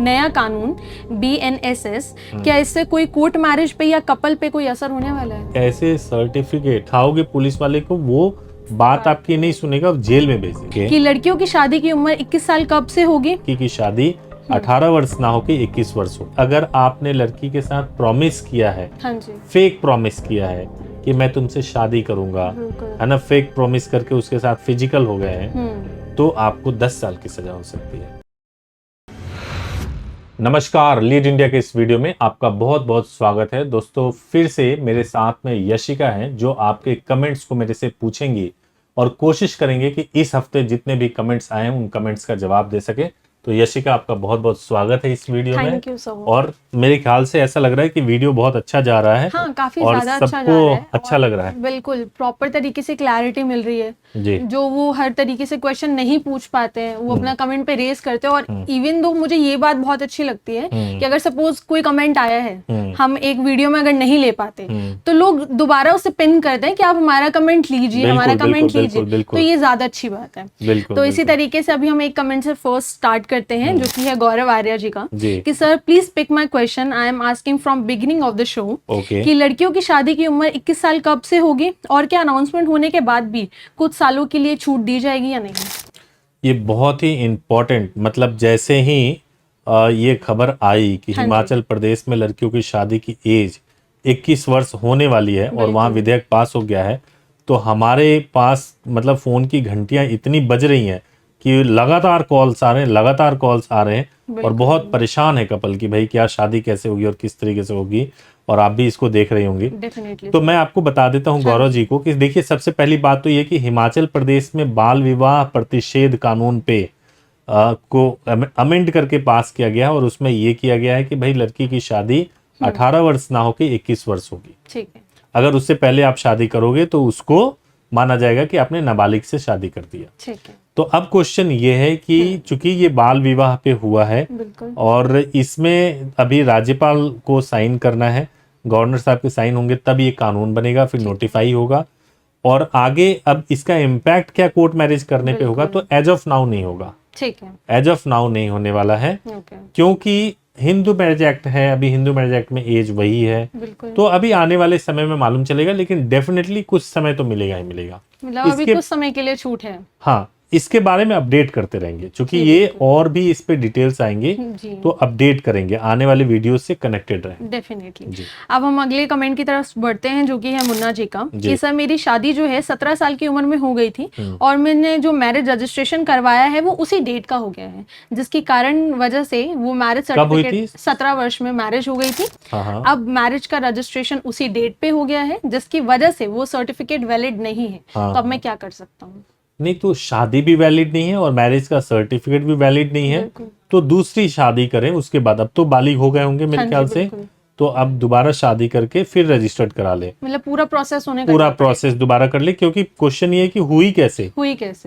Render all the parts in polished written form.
नया कानून BNSS, क्या इससे कोई कोर्ट मैरिज पे या कपल पे कोई असर होने वाला है? ऐसे सर्टिफिकेट खाओगे पुलिस वाले को, वो बात आपकी नहीं सुनेगा, जेल में भेजेंगे। कि लड़कियों की शादी की उम्र 21 साल कब से होगी? लड़की की शादी 18 वर्ष ना होके 21 वर्ष हो। अगर आपने लड़की के साथ प्रॉमिस किया है, हाँ जी, फेक प्रॉमिस किया है कि मैं तुमसे शादी करूंगा, है ना, फेक प्रॉमिस करके उसके साथ फिजिकल हो गए हैं, तो आपको 10 साल की सजा हो सकती है। नमस्कार, लीड इंडिया के इस वीडियो में आपका बहुत बहुत स्वागत है। दोस्तों, फिर से मेरे साथ में यशिका हैं, जो आपके कमेंट्स को मेरे से पूछेंगी और कोशिश करेंगे कि इस हफ्ते जितने भी कमेंट्स आए हैं उन कमेंट्स का जवाब दे सके। तो यशिका, आपका बहुत बहुत स्वागत है इस वीडियो में। Thank you so much. और मेरे ख्याल से ऐसा लग रहा है कि वीडियो बहुत अच्छा जा रहा है। हाँ, काफी और ज्यादा अच्छा जा सबको रहा है। अच्छा लग रहा है। बिल्कुल प्रॉपर तरीके से क्लैरिटी मिल रही है जी। जो वो हर तरीके से क्वेश्चन नहीं पूछ पाते हैं, वो अपना कमेंट पे रेज करते हैं। और इवन दो मुझे ये बात बहुत अच्छी लगती है कि अगर सपोज कोई कमेंट आया है, हम एक वीडियो में अगर नहीं ले पाते तो लोग दोबारा उसे पिन करते हैं कि आप हमारा कमेंट लीजिए, हमारा कमेंट लीजिए। तो ये ज्यादा अच्छी बात है। तो इसी तरीके से अभी हम एक कमेंट से फर्स्ट स्टार्ट करते हैं, जो कि है गौरव आर्या जी का, कि sir please pick my question, I am asking from beginning of the show कि लड़कियों की शादी की उम्र 21 साल कब से होगी और क्या अनाउंसमेंट होने के बाद भी कुछ सालों के लिए छूट दी जाएगी या नहीं? ये बहुत ही इम्पोर्टेंट, मतलब जैसे ही ये खबर आई कि हिमाचल प्रदेश में लड़कियों की शादी की एज 21 वर्ष होने वाली है और वहाँ विधेयक पास हो गया है, तो हमारे पास मतलब फोन की घंटियां इतनी बज रही हैं कि लगातार कॉल्स आ रहे हैं, और बहुत परेशान है कपल कि भाई क्या शादी कैसे होगी और किस तरीके से होगी, और आप भी इसको देख रही होंगी। तो मैं आपको बता देता हूं गौरव जी को कि देखिए, सबसे पहली बात तो ये कि हिमाचल प्रदेश में बाल विवाह प्रतिषेध कानून पे को अमेंड करके पास किया गया है, और उसमें ये किया गया है कि भाई लड़की की शादी 18 वर्ष ना होकर 21 वर्ष होगी। ठीक है। अगर उससे पहले आप शादी करोगे तो उसको माना जाएगा कि आपने नाबालिग से शादी कर दिया। ठीक है। तो अब क्वेश्चन ये है कि चूंकि ये बाल विवाह पे हुआ है और इसमें अभी राज्यपाल को साइन करना है, गवर्नर साहब के साइन होंगे तब ये कानून बनेगा, फिर नोटिफाई होगा, और आगे अब इसका इम्पैक्ट क्या कोर्ट मैरिज करने पे होगा, तो एज ऑफ नाउ नहीं होगा। ठीक है, एज ऑफ नाउ नहीं होने वाला है, क्योंकि हिंदू मैरिज एक्ट है, अभी हिंदू मैरिज एक्ट में एज वही है। तो अभी आने वाले समय में मालूम चलेगा, लेकिन डेफिनेटली कुछ समय तो मिलेगा ही मिलेगा। मतलब अभी कुछ समय के लिए छूट है। हाँ, इसके बारे में अपडेट करते रहेंगे, क्योंकि ये और भी इस पे डिटेल्स आएंगे तो अपडेट करेंगे, आने वाले वीडियो से कनेक्टेड रहें डेफिनेटली। अब हम अगले कमेंट की तरफ बढ़ते हैं, जो कि है मुन्ना जी का, कि सर मेरी शादी जो है 17 साल की उम्र में हो गई थी और मैंने जो मैरिज रजिस्ट्रेशन करवाया है वो उसी डेट का हो गया है, जिसकी कारण वजह से वो मैरिज सर्टिफिकेट 17 वर्ष में मैरिज हो गई थी। अब मैरिज का रजिस्ट्रेशन उसी डेट पे हो गया है, जिसकी वजह से वो सर्टिफिकेट वैलिड नहीं है। तो अब मैं क्या कर सकता हूँ? नहीं, तो शादी भी वैलिड नहीं है और मैरिज का सर्टिफिकेट भी वैलिड नहीं है, तो दूसरी शादी करें उसके बाद। अब तो बालिग हो गए होंगे मेरे ख्याल से, तो अब दोबारा शादी करके फिर रजिस्टर्ड करा ले, मतलब पूरा प्रोसेस दोबारा कर ले, क्योंकि क्वेश्चन ये है कि हुई कैसे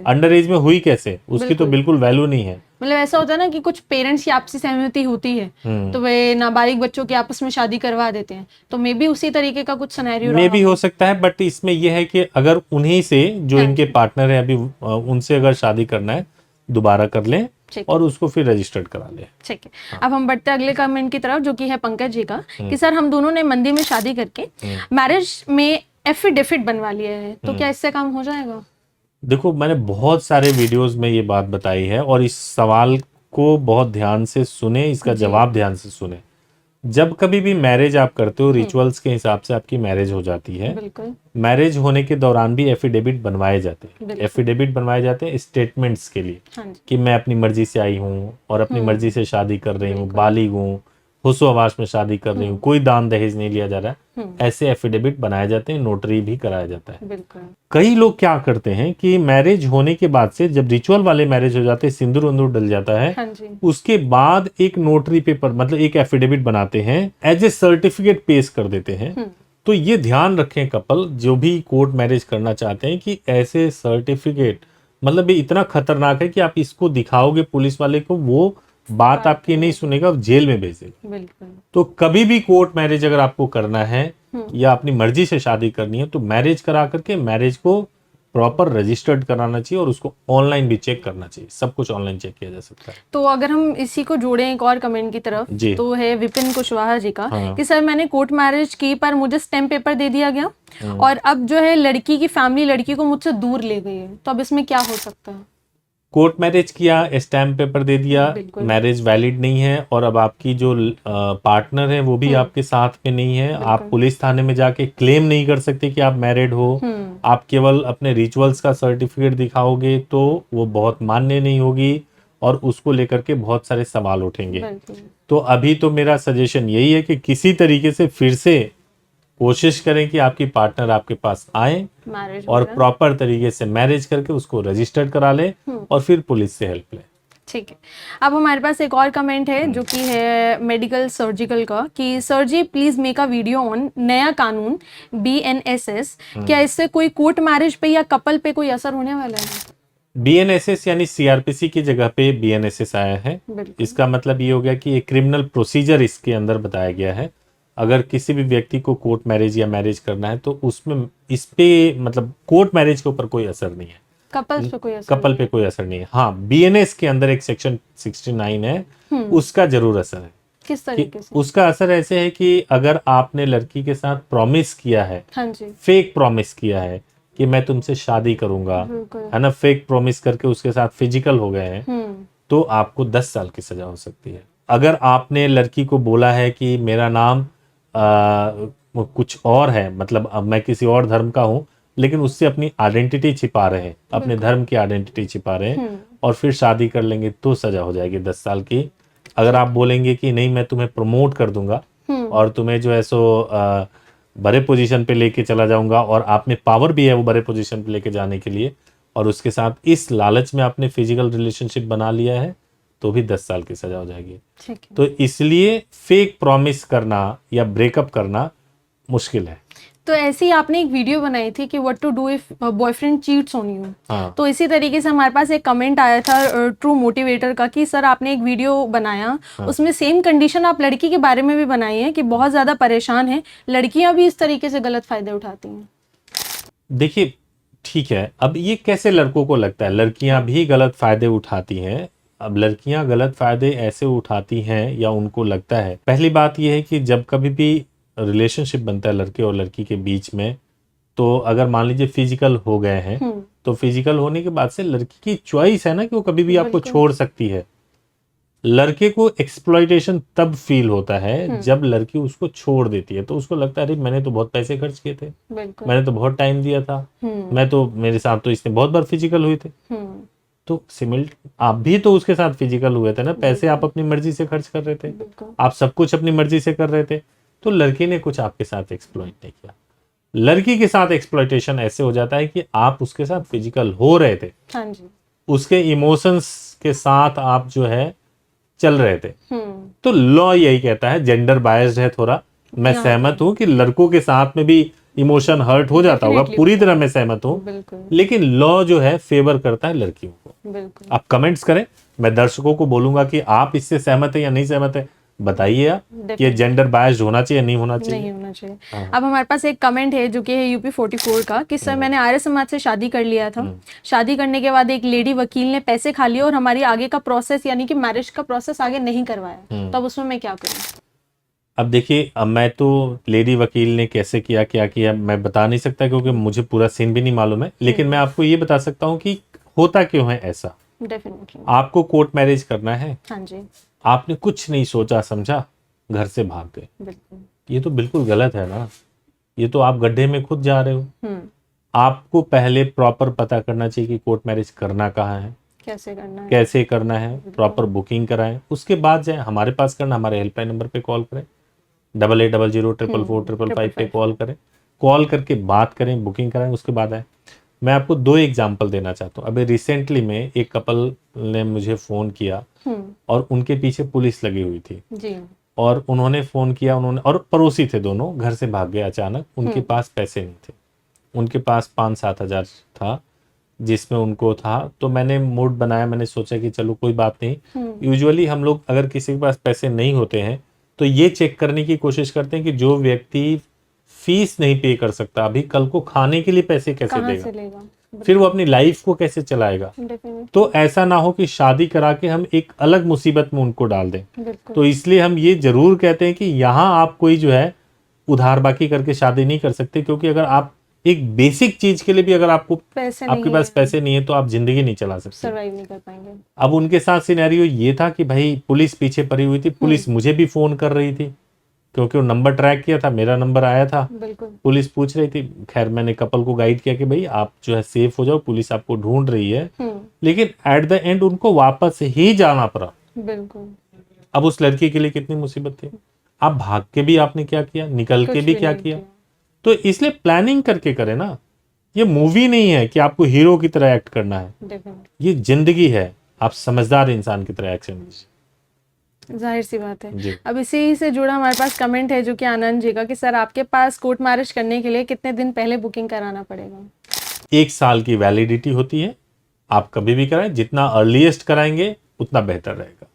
अंडर एज में हुई कैसे, उसकी तो बिल्कुल वैल्यू नहीं है। मतलब ऐसा होता है ना कि कुछ पेरेंट्स की आपसी सहमति होती है तो वे नाबालिग बच्चों की आपस में शादी करवा देते हैं, तो मे भी उसी तरीके का कुछ सिनेरियो मे भी हो सकता है। बट इसमें यह है कि अगर उन्हीं से जो इनके पार्टनर है अभी, उनसे अगर शादी करना है दोबारा कर लें और उसको फिर रजिस्टर्ड करा ले। ठीक है। अब हम बढ़ते अगले कमेंट की तरफ, जो कि है पंकज जी का, कि सर हम दोनों ने मंदिर में शादी करके मैरिज में एफिडेविट बनवा लिया है, तो क्या इससे काम हो जाएगा? देखो, मैंने बहुत सारे वीडियोस में ये बात बताई है, और इस सवाल को बहुत ध्यान से सुने, इसका जवाब ध्यान से सुने। जब कभी भी मैरिज आप करते हो, रिचुअल्स के हिसाब से आपकी मैरिज हो जाती है। मैरिज होने के दौरान भी एफिडेविट बनवाए जाते हैं। एफिडेविट बनवाए जाते हैं स्टेटमेंट्स के लिए कि मैं अपनी मर्जी से आई हूँ और अपनी मर्जी से शादी कर रही हूँ, बालिग हूँ, हुस्सो आवास में शादी कर रही हूँ, कोई दान दहेज नहीं लिया जा रहा है, ऐसे एफिडेविट बनाए जाते हैं, नोटरी भी कराया जाता है। कई लोग क्या करते हैं कि मैरिज होने के बाद से, जब रिचुअल वाले मैरिज हो जाते हैं, सिंदूर वंदूर डल जाता है, उसके बाद एक नोटरी पेपर, मतलब एक एफिडेविट बनाते हैं, एज ए सर्टिफिकेट पेश कर देते हैं। तो ये ध्यान रखें कपल जो भी कोर्ट मैरिज करना चाहते हैं कि ऐसे सर्टिफिकेट, मतलब ये इतना खतरनाक है कि आप इसको दिखाओगे पुलिस वाले को, वो बात आपकी नहीं सुनेगा, जेल में भेजेगा। तो कभी भी कोर्ट मैरिज अगर आपको करना है या अपनी मर्जी से शादी करनी है, तो मैरिज करा करके मैरिज को प्रॉपर रजिस्टर्ड कराना चाहिए और उसको ऑनलाइन भी चेक करना चाहिए। सब कुछ ऑनलाइन चेक किया जा सकता है। तो अगर हम इसी को जोड़ें एक और कमेंट की तरफ, तो है विपिन कुशवाहा जी का, कि सर मैंने कोर्ट मैरिज की पर मुझे स्टैम्प पेपर दे दिया गया और अब जो है लड़की की फैमिली लड़की को मुझसे दूर ले गई है, तो अब इसमें क्या हो सकता है? कोर्ट मैरिज किया, स्टैम्प पेपर दे दिया, मैरिज वैलिड नहीं है और अब आपकी जो पार्टनर है वो भी आपके साथ में नहीं है। आप पुलिस थाने में जाके क्लेम नहीं कर सकते कि आप मैरिड हो। आप केवल अपने रिचुअल्स का सर्टिफिकेट दिखाओगे तो वो बहुत मान्य नहीं होगी और उसको लेकर के बहुत सारे सवाल उठेंगे। तो अभी तो मेरा सजेशन यही है कि किसी तरीके से फिर से कोशिश करें कि आपकी पार्टनर आपके पास आए और प्रॉपर तरीके से मैरिज करके उसको रजिस्टर्ड करा ले और फिर पुलिस से हेल्प ले। ठीक है। अब हमारे पास एक और कमेंट है जो कि है मेडिकल सर्जिकल का, कि sir ji please make a video on नया कानून BNSS, क्या इससे कोई कोर्ट मैरिज पे या कपल पे कोई असर होने वाला है? BNSS यानी CRPC की जगह पे BNSS आया है। इसका मतलब ये हो गया कि एक क्रिमिनल प्रोसीजर इसके अंदर बताया गया है। अगर किसी भी व्यक्ति को कोर्ट मैरिज या मैरिज करना है तो उसमें इस पे मतलब कोर्ट मैरिज के ऊपर कोई असर नहीं है, कपल पे कोई असर नहीं है। हाँ, BNS के अंदर एक सेक्शन 69 है, उसका जरूर असर है। किस तरीके से? उसका असर ऐसे है कि अगर आपने लड़की के साथ प्रॉमिस किया है, हाँ जी, फेक प्रॉमिस किया है कि मैं तुमसे शादी करूंगा, है ना, फेक प्रॉमिस करके उसके साथ फिजिकल हो गए हैं, तो आपको 10 साल की सजा हो सकती है। अगर आपने लड़की को बोला है कि मेरा नाम कुछ और है, मतलब अब मैं किसी और धर्म का हूं, लेकिन उससे अपनी आइडेंटिटी छिपा रहे हैं, अपने धर्म की आइडेंटिटी छिपा रहे हैं और फिर शादी कर लेंगे तो सजा हो जाएगी 10 साल की। अगर आप बोलेंगे कि नहीं मैं तुम्हें प्रमोट कर दूंगा और तुम्हें जो है सो बड़े पोजीशन पे लेके चला जाऊंगा और आप में पावर भी है वो बड़े पोजीशन पे लेके जाने के लिए, और उसके साथ इस लालच में आपने फिजिकल रिलेशनशिप बना लिया है, तो भी 10 साल की सजा हो जाएगी। तो इसलिए फेक प्रॉमिस करना या ब्रेकअप करना मुश्किल है। तो ऐसी आपने एक वीडियो बनाई थी कि what to do if boyfriend cheats on you. तो इसी तरीके से हमारे पास एक कमेंट आया था ट्रू मोटिवेटर का, कि सर आपने एक वीडियो बनाया, उसमें सेम कंडीशन आप लड़की के बारे में भी बनाई है कि बहुत ज्यादा परेशान है, लड़कियां भी इस तरीके से गलत फायदे उठाती हैं। देखिए ठीक है, अब ये कैसे लड़कों को लगता है लड़कियां भी गलत फायदे उठाती हैं? अब लड़कियां गलत फायदे ऐसे उठाती हैं या उनको लगता है, पहली बात यह है कि जब कभी भी रिलेशनशिप बनता है लड़के और लड़की के बीच में, तो अगर मान लीजिए फिजिकल हो गए हैं, तो फिजिकल होने के बाद से लड़की की चॉइस है ना कि वो कभी भी आपको छोड़ सकती है। लड़के को एक्सप्लॉइटेशन तब फील होता है जब लड़की उसको छोड़ देती है, तो उसको लगता है अरे मैंने तो बहुत पैसे खर्च किए थे, मैंने तो बहुत टाइम दिया था, मैं तो मेरे साथ तो इसने बहुत बार फिजिकल हुए थे। तो आप भी तो उसके साथ फिजिकल हुए थे ना, पैसे आप अपनी मर्जी से खर्च कर रहे थे, आप सब कुछ अपनी मर्जी से कर रहे थे, तो लड़की ने कुछ आपके साथ एक्सप्लॉइट नहीं किया। लड़की के साथ एक्सप्लॉइटेशन ऐसे हो जाता है कि आप उसके साथ फिजिकल हो रहे थे, हाँ जी, उसके इमोशंस के साथ आप जो है चल रहे थे। तो लॉ यही कहता है, जेंडर बायस्ड है थोड़ा, मैं सहमत हूं कि लड़कों के साथ में भी इमोशन हर्ट हो जाता होगा, पूरी तरह मैं सहमत हूं, लेकिन लॉ जो है फेवर करता है लड़कियों को। आप कमेंट्स करें, मैं दर्शकों को बोलूंगा कि आप इससे सहमत है या नहीं सहमत है, बताइए आप कि ये जेंडर बायस्ड होना चाहिए या नहीं होना चाहिए। नहीं होना चाहिए। अब हमारे पास एक कमेंट है जो कि है UP 44 का, कि सर मैंने आर्य समाज से शादी कर लिया था, शादी करने के बाद एक लेडी वकील ने पैसे खा लिए और हमारी आगे का प्रोसेस यानी कि मैरिज का प्रोसेस आगे नहीं करवाया, तो अब उसमें मैं क्या करूं? अब देखिए, अब मैं तो लेडी वकील ने कैसे किया क्या किया मैं बता नहीं सकता, क्योंकि मुझे पूरा सीन भी नहीं मालूम है, लेकिन मैं आपको ये बता सकता हूँ कि होता क्यों है ऐसा। डेफिनेटली आपको कोर्ट मैरिज करना है, हाँ जी, आपने कुछ नहीं सोचा समझा, घर से भाग गए, ये तो बिल्कुल गलत है ना, ये तो आप गड्ढे में खुद जा रहे हो। आपको पहले प्रॉपर पता करना चाहिए कि कोर्ट मैरिज करना कहाँ है, कैसे करना है, प्रॉपर बुकिंग कराएं, उसके बाद जाए हमारे पास करना, हमारे हेल्पलाइन नंबर पे कॉल करें, 8800444555 पे कॉल करें, कॉल करके बात करें, बुकिंग कराएं, उसके बाद आए। मैं आपको 2 एग्जाम्पल देना चाहता हूँ। अभी रिसेंटली में एक कपल ने मुझे फोन किया और उनके पीछे पुलिस लगी हुई थी जी, और उन्होंने फोन किया, उन्होंने, और पड़ोसी थे दोनों, घर से भाग गए अचानक, उनके पास पैसे नहीं थे, उनके पास 5-7 हज़ार था जिसमें उनको था। तो मैंने मूड बनाया, मैंने सोचा कि चलो कोई बात नहीं। यूजुअली हम लोग अगर किसी के पास पैसे नहीं होते हैं तो ये चेक करने की कोशिश करते हैं कि जो व्यक्ति फीस नहीं पे कर सकता, अभी कल को खाने के लिए पैसे कैसे देगा। फिर वो अपनी लाइफ को कैसे चलाएगा। Definitely. तो ऐसा ना हो कि शादी करा के हम एक अलग मुसीबत में उनको डाल दें। बिल्कुल। तो इसलिए हम ये जरूर कहते हैं कि यहाँ आप कोई जो है उधार बाकी करके शादी नहीं कर सकते, क्योंकि अगर आप एक बेसिक चीज के लिए भी अगर आपको पैसे आपके नहीं पास है, पैसे नहीं है तो आप जिंदगी नहीं चला सकते। सर्वाइव नहीं कर पाएंगे। अब उनके साथ सिनेरियो ये था कि भाई पुलिस पीछे पड़ी हुई थी, पुलिस मुझे भी फोन कर रही थी क्योंकि वो नंबर ट्रैक किया था, मेरा नंबर आया था, बिल्कुल। पुलिस पूछ रही थी। खैर मैंने कपल को गाइड किया कि भाई आप जो है सेफ हो जाओ, पुलिस आपको ढूंढ रही है। लेकिन एट द एंड उनको वापस ही जाना पड़ा। बिल्कुल। अब उस लड़की के लिए कितनी मुसीबत थी। आप भाग के भी आपने क्या किया, निकल के कुछ भी भी क्या नहीं किया। तो इसलिए प्लानिंग करके करें ना। ये मूवी नहीं है कि आपको हीरो की तरह एक्ट करना है, डेफिनेटली। ये जिंदगी है। आप समझदार इंसान की तरह एक्शन लीजिए। जाहिर सी बात है। जी। अब इसी से जुड़ा हमारे पास कमेंट है जो कि आनंद जी का, कि सर आपके पास कोर्ट मैरिज करने के लिए कितने दिन पहले बुकिंग कराना पड़ेगा? 1 साल की वैलिडिटी होती है, आप कभी भी कराएं, जितना अर्लीस्ट कराएंगे उतना बेहतर रहेगा।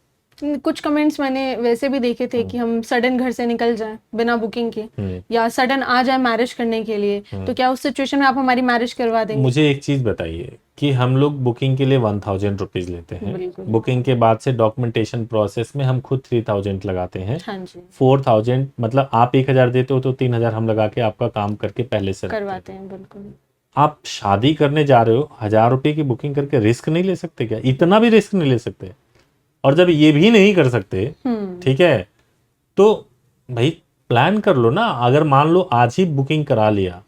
कुछ कमेंट्स मैंने वैसे भी देखे थे कि हम सडन घर से निकल जाएं बिना बुकिंग के, या सडन आ जाए मैरिज करने के लिए, तो क्या उस सिचुएशन में आप हमारी मैरिज करवा देंगे? मुझे एक चीज बताइए कि हम लोग बुकिंग के लिए 1000 रुपीज लेते हैं, बिल्कुल। बुकिंग के बाद से डॉक्यूमेंटेशन प्रोसेस में हम खुद 3000 लगाते हैं। हाँ जी। 4000 मतलब आप 1000 देते हो तो 3000 हम लगा के आपका काम करके पहले से रखते हैं। करवाते हैं, बिल्कुल। आप शादी करने जा रहे हो, 1000 रुपए की बुकिंग करके रिस्क नहीं ले सकते क्या? इतना भी रिस्क नहीं ले सकते। और जब ये भी नहीं कर सकते, ठीक है, तो भाई प्लान कर लो ना। अगर मान लो आज ही बुकिंग करा लिया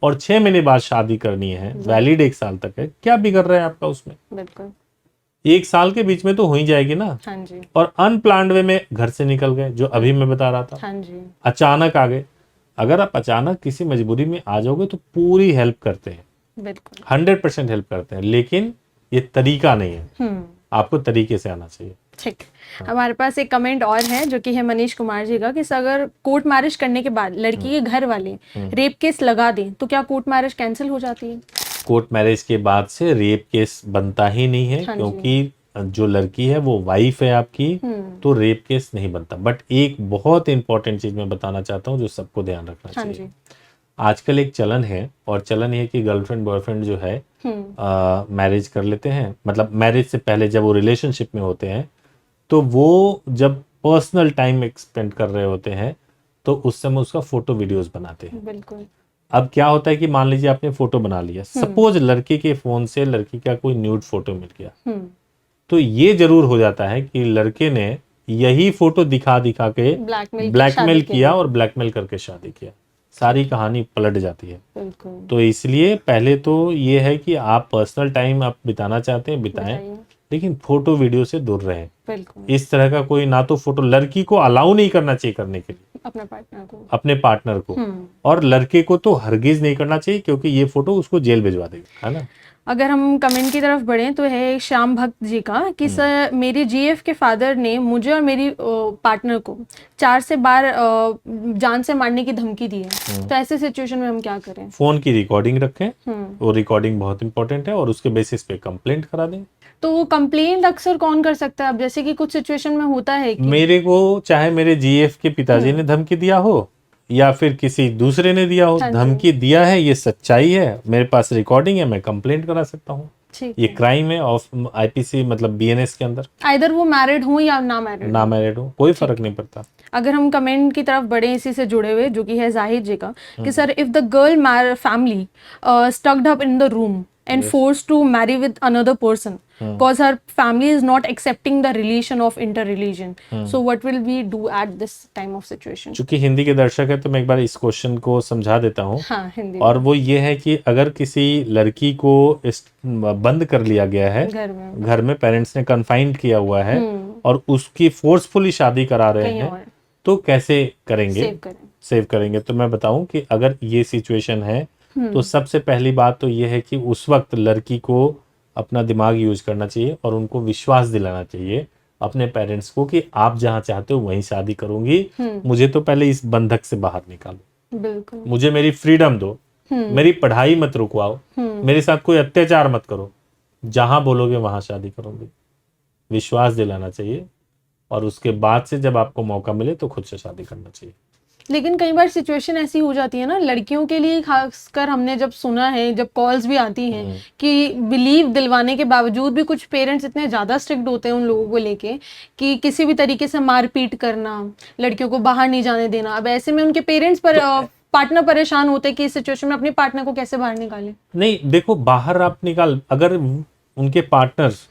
और 6 महीने बाद शादी करनी है, वैलिड 1 साल तक है, क्या बिगड़ रहा है आपका उसमें? बिल्कुल। 1 साल के बीच में तो हो ही जाएगी ना। हाँ जी। और अनप्लान्ड वे में घर से निकल गए, जो अभी मैं बता रहा था, हाँ जी। अचानक आ गए। अगर आप अचानक किसी मजबूरी में आ जाओगे तो पूरी हेल्प करते हैं, बिल्कुल। 100% हेल्प करते हैं, लेकिन ये तरीका नहीं है। आपको तरीके से आना चाहिए। ठीक। हमारे पास एक कमेंट और है जो कि है मनीष कुमार जी का, कि अगर कोर्ट मैरिज करने के बाद लड़की के घर वाले रेप केस लगा दें तो क्या कोर्ट मैरिज कैंसिल हो जाती है? कोर्ट मैरिज के बाद से रेप केस बनता ही नहीं है, हाँ जी। क्योंकि जो लड़की है वो वाइफ है आपकी, तो रेप केस नहीं बनता। बट एक बहुत इंपॉर्टेंट चीज मैं बताना चाहता हूँ जो सबको ध्यान रखना हाँ चाहिए। जी। आजकल एक चलन है, और चलन ये है कि गर्लफ्रेंड बॉयफ्रेंड जो है मैरिज कर लेते हैं, मतलब मैरिज से पहले जब वो रिलेशनशिप में होते हैं तो वो जब पर्सनल टाइम स्पेंड कर रहे होते हैं तो उस समय उसका फोटो वीडियोस बनाते हैं। बिल्कुल। अब क्या होता है कि मान लीजिए आपने फोटो बना लिया, सपोज लड़के के फोन से लड़की का कोई न्यूड फोटो मिल गया, तो ये जरूर हो जाता है कि लड़के ने यही फोटो दिखा दिखा के ब्लैकमेल किया और ब्लैकमेल करके शादी किया। सारी कहानी पलट जाती है। बिल्कुल। तो इसलिए पहले तो ये है कि आप पर्सनल टाइम आप बिताना चाहते हैं बिताएं, लेकिन फोटो वीडियो से दूर रहें। बिल्कुल। इस तरह का कोई ना तो फोटो लड़की को अलाउ नहीं करना चाहिए करने के लिए, अपने पार्टनर को, और लड़के को तो हरगिज नहीं करना चाहिए, क्योंकि ये फोटो उसको जेल भिजवा देगा, है ना। अगर हम कमेंट की तरफ बढ़ें तो है श्याम भक्त जी का, कि सर मेरी जीएफ के फादर ने मुझे और मेरी पार्टनर को 4 से 12 जान से मारने की धमकी दी है, तो ऐसे सिचुएशन में हम क्या करें? फोन की रिकॉर्डिंग रखें, वो रिकॉर्डिंग बहुत इंपॉर्टेंट है, और उसके बेसिस पे कंप्लेंट करा दें। तो वो कंप्लेंट अक्सर कौन कर सकता है? अब जैसे कि कुछ सिचुएशन में होता है कि मेरे को चाहे मेरे जीएफ के पिताजी ने धमकी दिया हो या फिर किसी दूसरे ने दिया हो, धमकी दिया है, ये सच्चाई है, मेरे पास रिकॉर्डिंग है, मैं कंप्लेंट करा सकता हूँ। ये क्राइम है ऑफ आईपीसी मतलब बीएनएस के अंदर। आइदर वो मैरिड हो या ना मैरिड हो, कोई फर्क नहीं पड़ता। अगर हम कमेंट की तरफ बढ़े इसी से जुड़े हुए, जो कि है जाहिद जी का, कि sir if the girl family स्टक्ड up in the room and forced to marry with another person because her family is not accepting the relation of interreligion, so what will we do at this time of situation? चूंकि हिंदी के दर्शक है तो मैं एक बार इस question को समझा देता हूँ। हाँ, हिंदी। और वो ये है कि अगर किसी लड़की को बंद कर लिया गया है घर में पेरेंट्स ने कन्फाइंड किया हुआ है और उसकी फोर्सफुली शादी करा रहे हैं, तो कैसे करेंगे, सेव करेंगे। तो मैं बताऊं कि अगर ये सिचुएशन है तो सबसे पहली बात तो ये है कि उस वक्त लड़की को अपना दिमाग यूज करना चाहिए और उनको विश्वास दिलाना चाहिए अपने पेरेंट्स को कि आप जहां चाहते हो वहीं शादी करूंगी, मुझे तो पहले इस बंधक से बाहर निकालो, बिल्कुल, मुझे मेरी फ्रीडम दो, मेरी पढ़ाई मत रुकवाओ, मेरे साथ कोई अत्याचार मत करो, जहां बोलोगे वहां शादी करूंगी। विश्वास दिलाना चाहिए और उसके बाद से जब आपको मौका मिले तो खुद से शादी करना चाहिए। लेकिन कई बार सिचुएशन ऐसी हो जाती है ना, लड़कियों के लिए खासकर हमने जब सुना है, जब कॉल्स भी आती हैं कि बिलीव दिलवाने के बावजूद भी कुछ पेरेंट्स इतने ज़्यादा स्ट्रिक्ट होते हैं उन लोगों को लेके कि किसी भी तरीके से मारपीट करना, लड़कियों को बाहर नहीं जाने देना। अब ऐसे में उनके पेरेंट्स पर पार्टनर परेशान होते हैं कि इस सिचुएशन में अपने पार्टनर को कैसे बाहर निकालें। नहीं देखो, बाहर आप निकाल, अगर उनके पार्टनर्स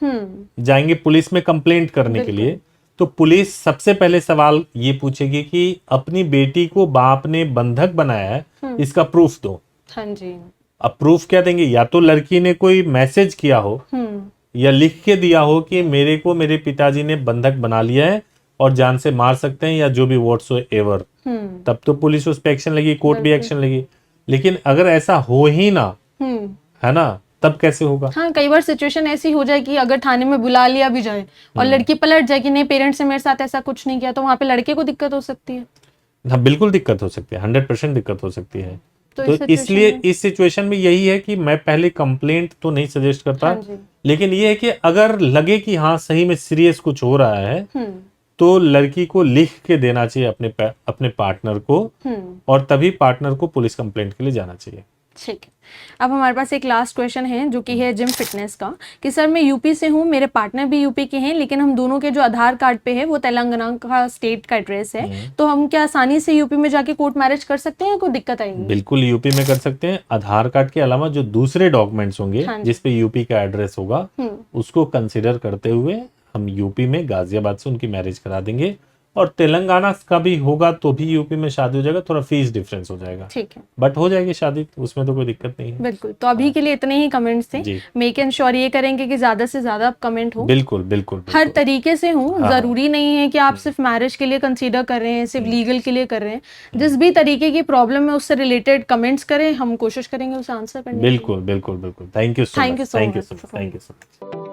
जाएंगे पुलिस में कंप्लेंट करने के लिए, तो पुलिस सबसे पहले सवाल ये पूछेगी कि अपनी बेटी को बाप ने बंधक बनाया है, इसका प्रूफ दो। हाँ जी। अब प्रूफ क्या देंगे? या तो लड़की ने कोई मैसेज किया हो या लिख के दिया हो कि मेरे को मेरे पिताजी ने बंधक बना लिया है और जान से मार सकते हैं, या जो भी व्हाटसोएवर, तब तो पुलिस उस पर एक्शन लेगी, कोर्ट भी एक्शन लेगी। लेकिन अगर ऐसा हो ही ना, है ना, तब कैसे होगा? हाँ, कई बार सिचुएशन ऐसी हो जाए कि अगर थाने में बुला लिया भी जाए और लड़की पलट जाए कि नहीं पेरेंट्स ने मेरे साथ ऐसा कुछ नहीं किया, तो वहां पे लड़के को दिक्कत हो सकती है। हाँ बिल्कुल दिक्कत हो सकती है, 100% दिक्कत हो सकती है। तो इसलिए इस सिचुएशन में यही है कि मैं पहले कंप्लेंट तो नहीं सजेस्ट करता, लेकिन ये है कि अगर लगे कि हाँ सही में सीरियस कुछ हो रहा है, तो लड़की को लिख के देना चाहिए अपने पार्टनर को, और तभी पार्टनर को पुलिस कंप्लेंट के लिए जाना चाहिए। ठीक है। अब हमारे पास एक लास्ट क्वेश्चन है जो कि है जिम फिटनेस का, कि सर मैं यूपी से हूँ, मेरे पार्टनर भी यूपी के हैं, लेकिन हम दोनों के जो आधार कार्ड पे है वो तेलंगाना का स्टेट का एड्रेस है, तो हम क्या आसानी से यूपी में जाके कोर्ट मैरिज कर सकते हैं, कोई दिक्कत आएगी? बिल्कुल यूपी में कर सकते हैं। आधार कार्ड के अलावा जो दूसरे डॉक्यूमेंट्स होंगे जिसपे यूपी का एड्रेस होगा, उसको कंसिडर करते हुए हम यूपी में गाजियाबाद से उनकी मैरिज करा देंगे, और तेलंगाना का भी होगा तो भी यूपी में शादी हो जाएगा, थोड़ा फीस डिफरेंस हो जाएगा, ठीक है, बट हो जाएगी शादी, उसमें तो कोई दिक्कत नहीं है। बिल्कुल। तो अभी के लिए इतने ही कमेंट्स थे, मेक एंश्योर ये करेंगे कि ज्यादा से ज्यादा कमेंट हो। बिल्कुल बिल्कुल, हर तरीके से हो। जरूरी नहीं है कि आप सिर्फ मैरिज के लिए कंसीडर कर रहे हैं, सिर्फ लीगल के लिए कर रहे हैं, जिस भी तरीके की प्रॉब्लम है उससे रिलेटेड कमेंट्स करें, हम कोशिश करेंगे उसे आंसर करने की। बिल्कुल बिल्कुल बिल्कुल। Thank you so much.